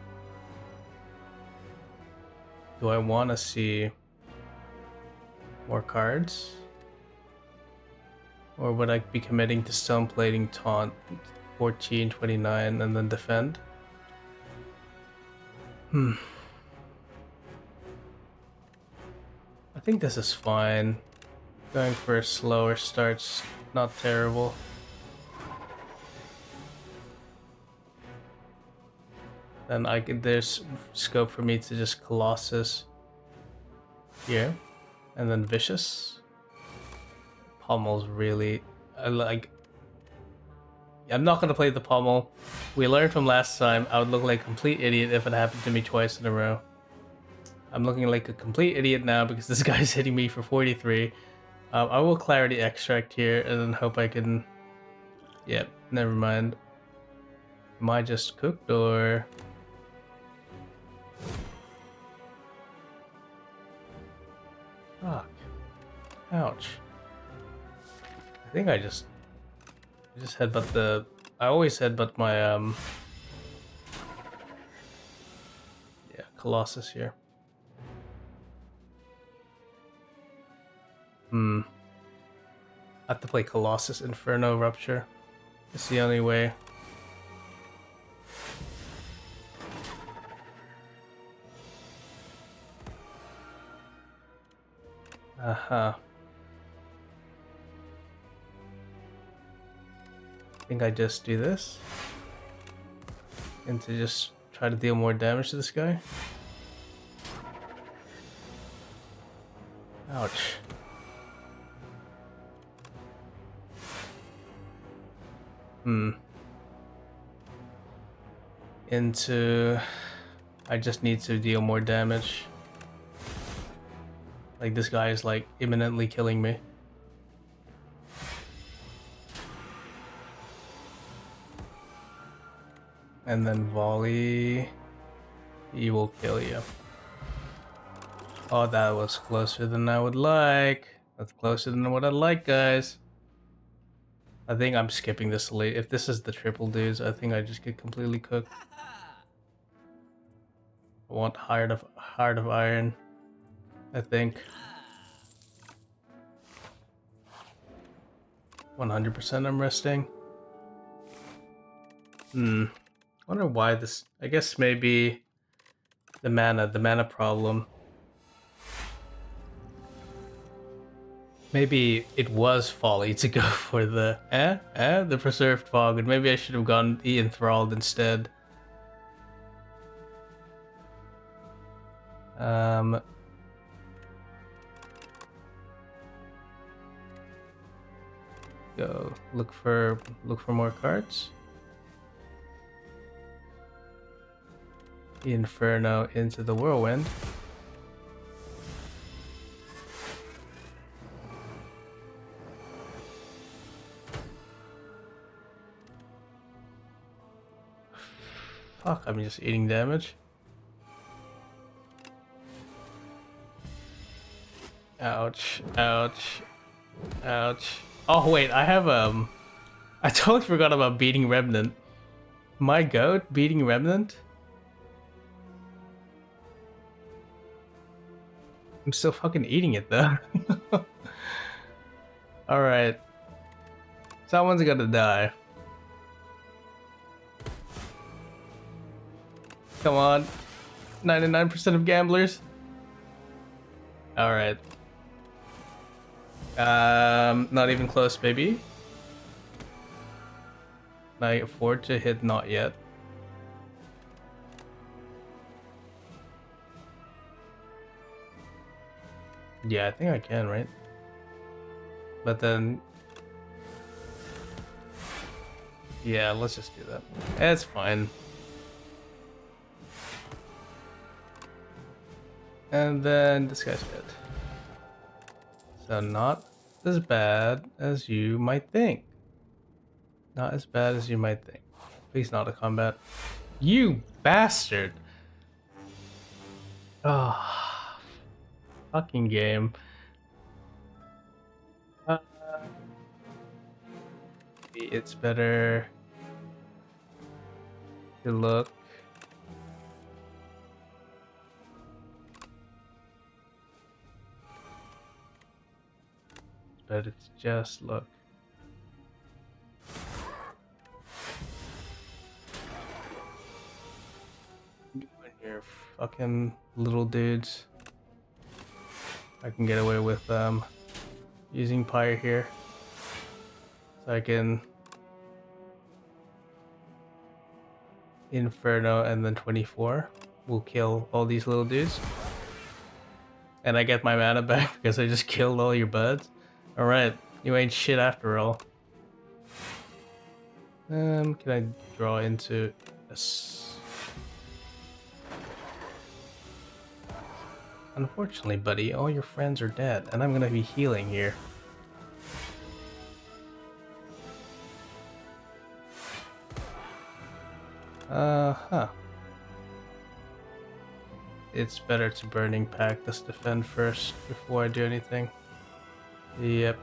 I want to see more cards? Or would I be committing to Stone Plating Taunt 14, 29, and then defend? I think this is fine. Going for a slower start's not terrible. Then there's scope for me to just Colossus here, and then Vicious. Pommel's really, I'm not gonna play the Pommel. We learned from last time I would look like a complete idiot if it happened to me twice in a row. I'm looking like a complete idiot now because this guy's hitting me for 43. I will Clarity Extract here and then hope I can... Yep, never mind. Am I just cooked or... Fuck. Ouch. I think I just headbutt the... I always headbutt my yeah, Colossus here. I have to play Colossus Inferno Rupture. It's the only way. I think I just do this. And to just try to deal more damage to this guy. Ouch. Into I just need to deal more damage. Like, this guy is like imminently killing me. And then Volley, he will kill you. Oh, that was closer than I would like. That's closer than what I'd like, guys. I think I'm skipping this late. If this is the triple dudes, I think I just get completely cooked. I want Heart of Iron, I think. 100% I'm resting. Wonder why this. I guess maybe the mana problem. Maybe it was folly to go for the the preserved fog, and maybe I should have gone enthralled instead. Go look for more cards. Inferno into the whirlwind. Fuck, I'm just eating damage. Ouch, ouch, ouch. Oh wait, I have I totally forgot about beating Remnant. My goat beating Remnant? I'm still fucking eating it though. Alright. Someone's gonna die. Come on. 99% of gamblers. Alright. Not even close, baby. Can I afford to hit not yet? Yeah, I think I can, right? But then... yeah, let's just do that. It's fine. And then this guy's dead. So not as bad as you might think. Not as bad as you might think. Please not a combat. You bastard! Ah, fucking game. It's better to look. But it's just look. When you're fucking little dudes, I can get away with using Pyre here. So I can Inferno and then 24 will kill all these little dudes. And I get my mana back because I just killed all your buds. Alright, you ain't shit after all. Can I draw into this? Unfortunately, buddy, all your friends are dead, and I'm gonna be healing here. Huh. It's better to Burning Pack this defend first before I do anything. Yep.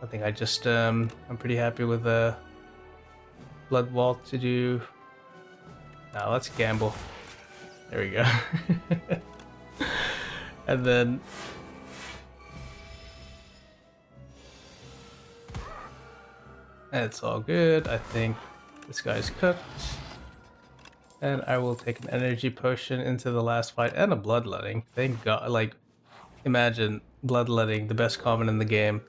I think I just, I'm pretty happy with the Blood Vault to do. Now let's gamble. There we go. And then it's all good. I think this guy's cooked. And I will take an energy potion into the last fight and a bloodletting. Thank God. Like, imagine bloodletting, the best common in the game.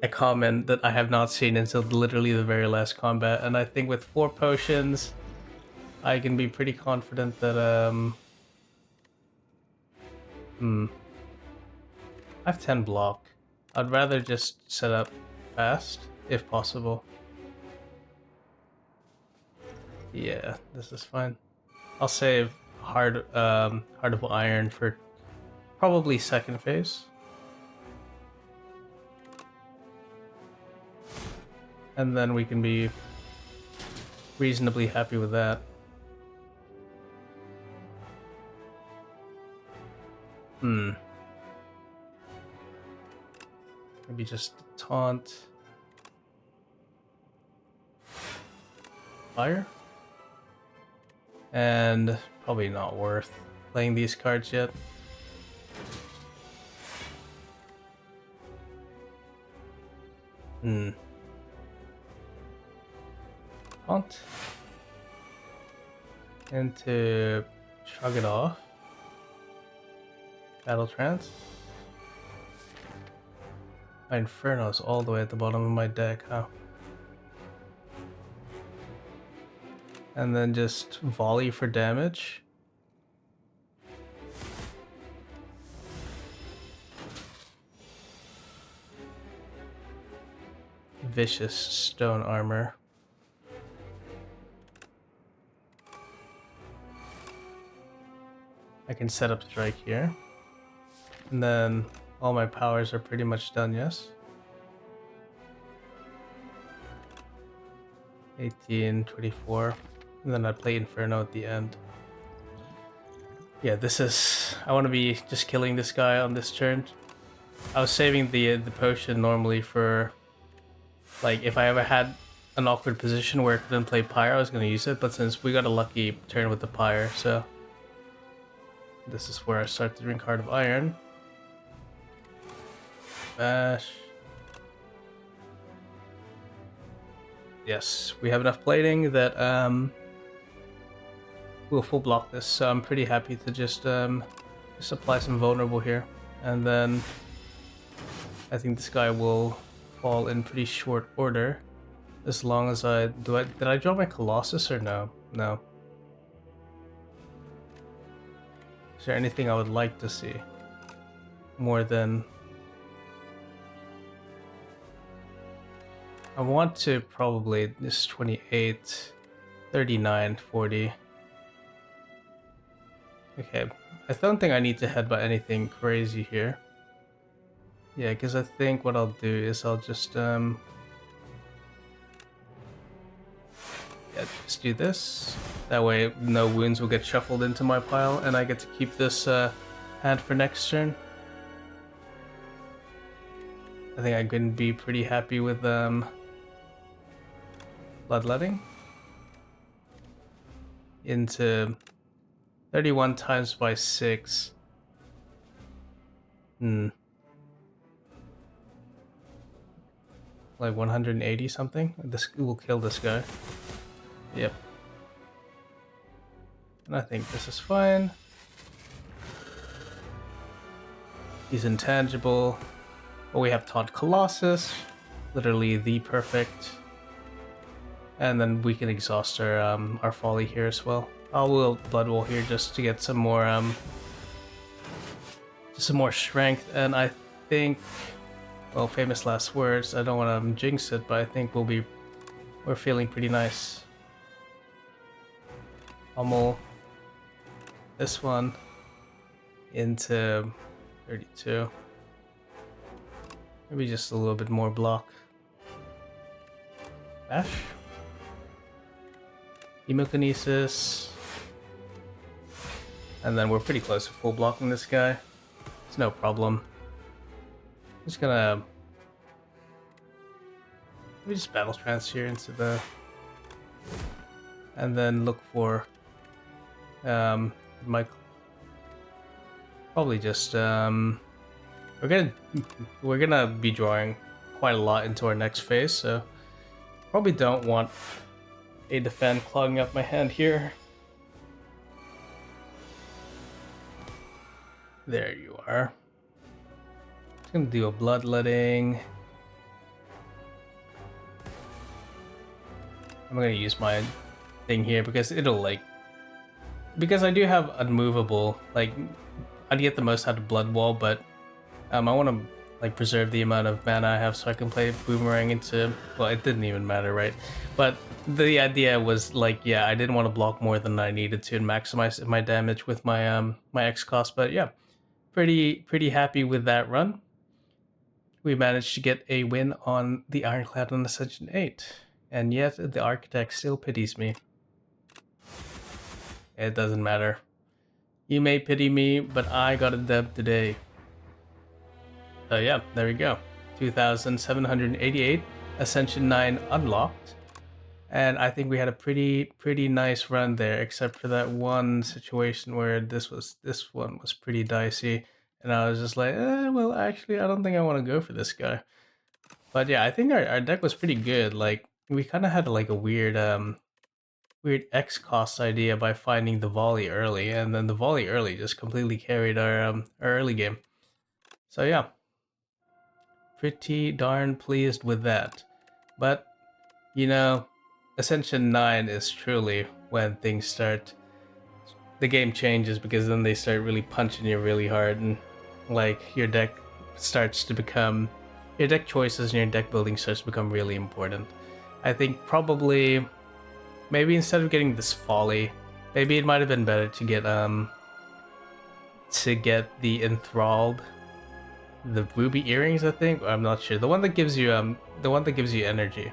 A common that I have not seen until literally the very last combat. And I think with 4 potions, I can be pretty confident that, I have 10 block. I'd rather just set up fast, if possible. Yeah, this is fine. I'll save Heart of Iron for probably second phase. And then we can be reasonably happy with that. Maybe just taunt. Fire? And probably not worth playing these cards yet. Taunt. And to shrug it off. Battle Trance. My Inferno's all the way at the bottom of my deck, huh? And then just Volley for damage. Vicious Stone Armor. I can set up Strike here. And then all my powers are pretty much done, yes? 18, 24. And then I play Inferno at the end. Yeah, this is... I want to be just killing this guy on this turn. I was saving the potion normally for... Like, if I ever had an awkward position where I couldn't play Pyre, I was going to use it. But since we got a lucky turn with the Pyre, so... This is where I start to drink Heart of Iron. Bash. Yes, we have enough plating that we'll full block this, so I'm pretty happy to just apply some vulnerable here. And then I think this guy will fall in pretty short order. As long as did I draw my Colossus or no? No. Is there anything I would like to see? More than... I want to probably this 28, 39, 40. Okay, I don't think I need to headbutt anything crazy here. Yeah, because I think what I'll do is I'll just yeah, just do this. That way no wounds will get shuffled into my pile and I get to keep this hand for next turn. I think I can be pretty happy with Bloodletting into 31 times by 6. Like 180 something? This will kill this guy. Yep. And I think this is fine. He's intangible. But we have Taunt Colossus. Literally the perfect. And then we can exhaust our Folly here as well. I will Blood Wall here just to get some more strength. And I think, well, famous last words. I don't want to jinx it, but I think we're feeling pretty nice. Pummel this one into 32. Maybe just a little bit more block. Bash. Hemokinesis. And then we're pretty close to full blocking this guy. It's no problem. I'm just gonna... Let me just Battle Trance here into the... And then look for... my... Probably just... We're gonna be drawing quite a lot into our next phase, so... Probably don't want a defend clogging up my hand here. There you are. Just gonna do a bloodletting. I'm gonna use my thing here because it'll like... Because I do have unmovable, like... I'd get the most out of Blood Wall, but I want to like preserve the amount of mana I have so I can play Boomerang into, well, it didn't even matter, right? But the idea was like, yeah, I didn't want to block more than I needed to and maximize my damage with my X cost. But yeah, pretty happy with that run. We managed to get a win on the Ironclad on Ascension 8, and yet the Architect still pities me. It doesn't matter. You may pity me, but I got a dub today. So yeah, there we go. 2,788, Ascension 9 unlocked. And I think we had a pretty nice run there, except for that one situation where this one was pretty dicey. And I was just like, well, actually, I don't think I want to go for this guy. But yeah, I think our deck was pretty good. Like, we kind of had like a weird X cost idea by finding the volley early, and then the volley early just completely carried our early game. So yeah, pretty darn pleased with that. But you know, Ascension 9 is truly when things start, the game changes, because then they start really punching you really hard, and like your deck starts to become, your deck choices and your deck building starts to become really important. I think probably maybe instead of getting this Volley, maybe it might have been better to get the Enthralled, the ruby earrings, I think. I'm not sure. The one that gives you energy.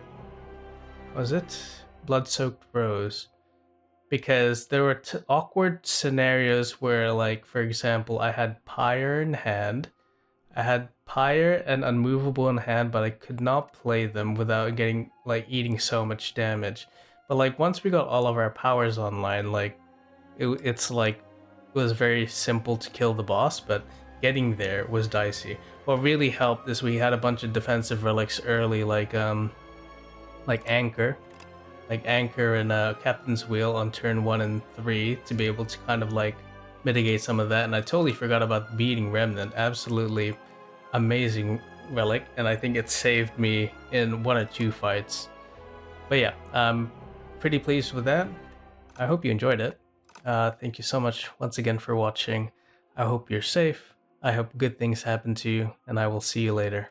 Was it Blood-Soaked Rose? Because there were awkward scenarios where, like, for example, I had Pyre in hand. I had Pyre and Unmovable in hand, but I could not play them without getting, like, eating so much damage. But like once we got all of our powers online, like it's like it was very simple to kill the boss, but getting there was dicey. What really helped is we had a bunch of defensive relics early, like Anchor, and Captain's Wheel on turn 1 and 3 to be able to kind of like mitigate some of that. And I totally forgot about Beating Remnant. Absolutely amazing relic, and I think it saved me in 1 or 2 fights. But yeah, pretty pleased with that. I hope you enjoyed it. Thank you so much once again for watching. I hope you're safe. I hope good things happen to you, and I will see you later.